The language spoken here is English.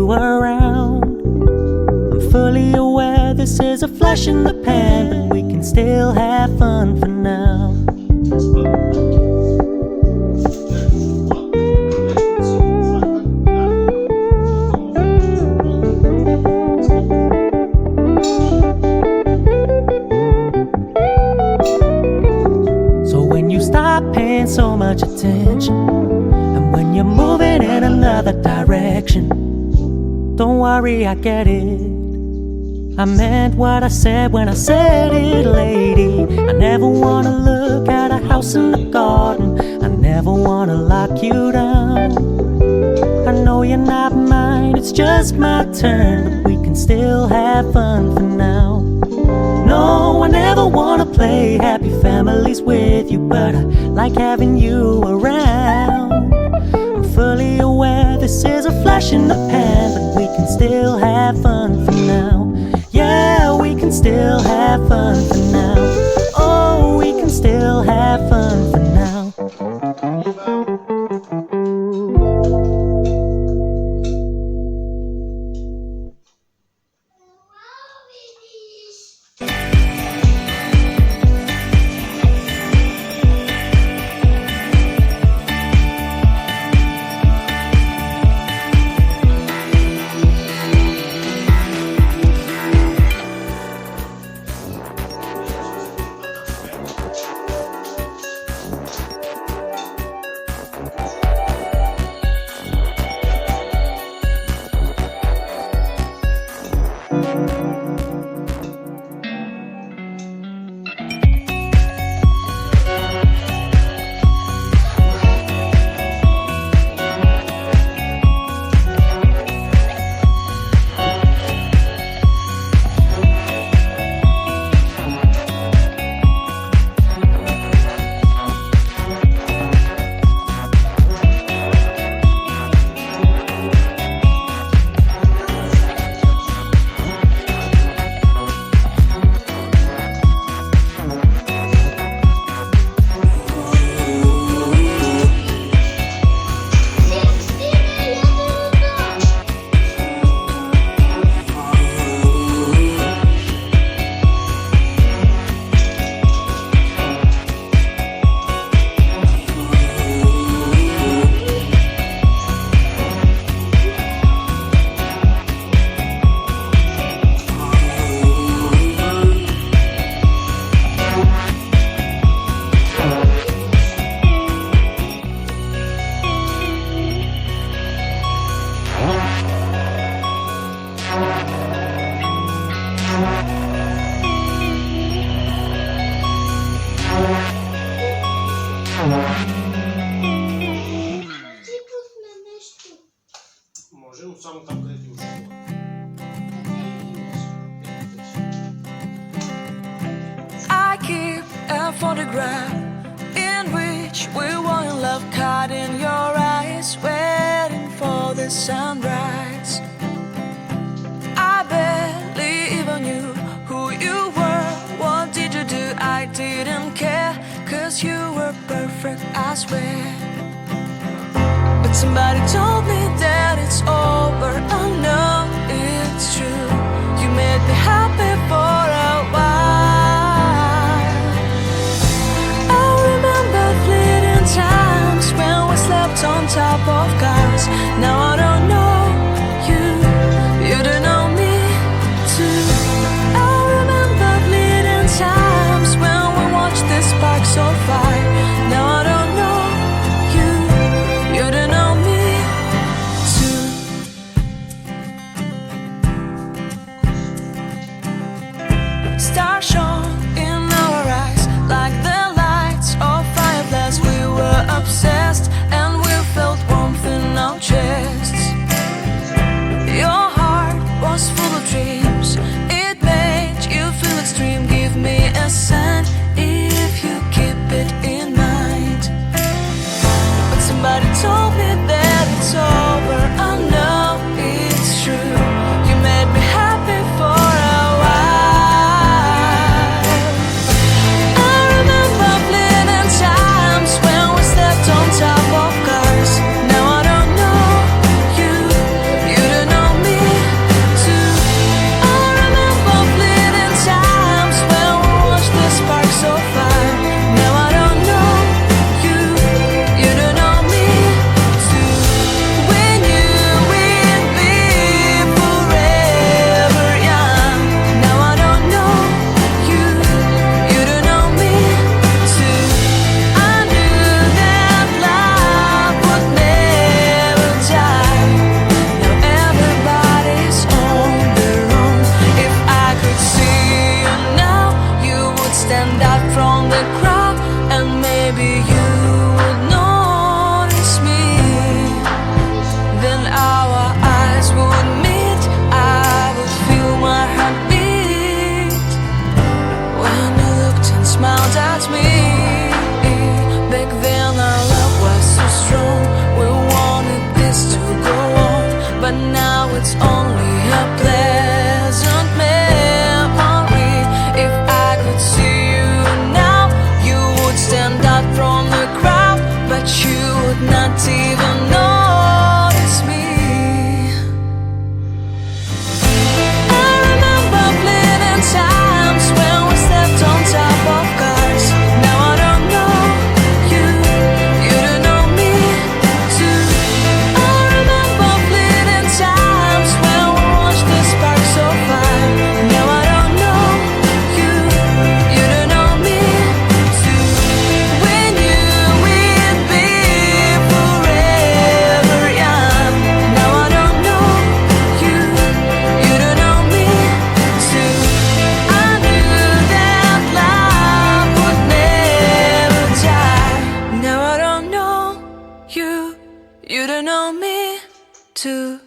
around. I'm fully aware this is a flash in the pan, but we can still have fun for now. So when you stop paying so much attention, and when you're moving in another direction, don't worry, I get it. I meant what I said when I said it, lady. I never wanna look at a house in the garden. I never wanna lock you down. I know you're not mine, it's just my turn, but we can still have fun for now. No, I never wanna play happy families with you, but I like having you around. I'm fully aware this is a flash in the pan, but we can still have fun for now. Yeah, we can still have fun for now. Oh, we can still have fun for now. Може, но само там, където има шоколад. I keep a photograph in which we were in love, caught in your eyes, waiting for the sunrise. I barely even knew who you were. What did you do? I didn't care, 'cause you were perfect, I swear. But somebody told me that it's over. I know it's true. You made me happy for a while. I remember fleeting times when we slept on top of cars. Now I don't know you, you don't know me too. I remember fleeting times when we watched the sparks so fire. Now I don't know you, you don't know me too. Stars shone in our eyes like the lights of fireflies. We were obsessed and we felt warmth in our chests. Your heart was full of dreams, it made you feel extreme. Give me a sign if you keep it in mind. But somebody told me that it's over. I know it's true. You made me happy for a while. I remember fleeting times when we slept on top of cars. Now I don't know you, you don't know only a pleasant memory. If I could see you now, you would stand out from the crowd, but you would not even notice me. I remember fleeting times when we stepped on top of cars. Now I don't know you, you don't know me too. I remember fleeting times when we watched the sparks so far. Now I don't know you, you don't know me too. We knew we'd be forever young. Now I don't know you, you don't know me too. I knew that love would never die. Now I don't know you, you don't know me too.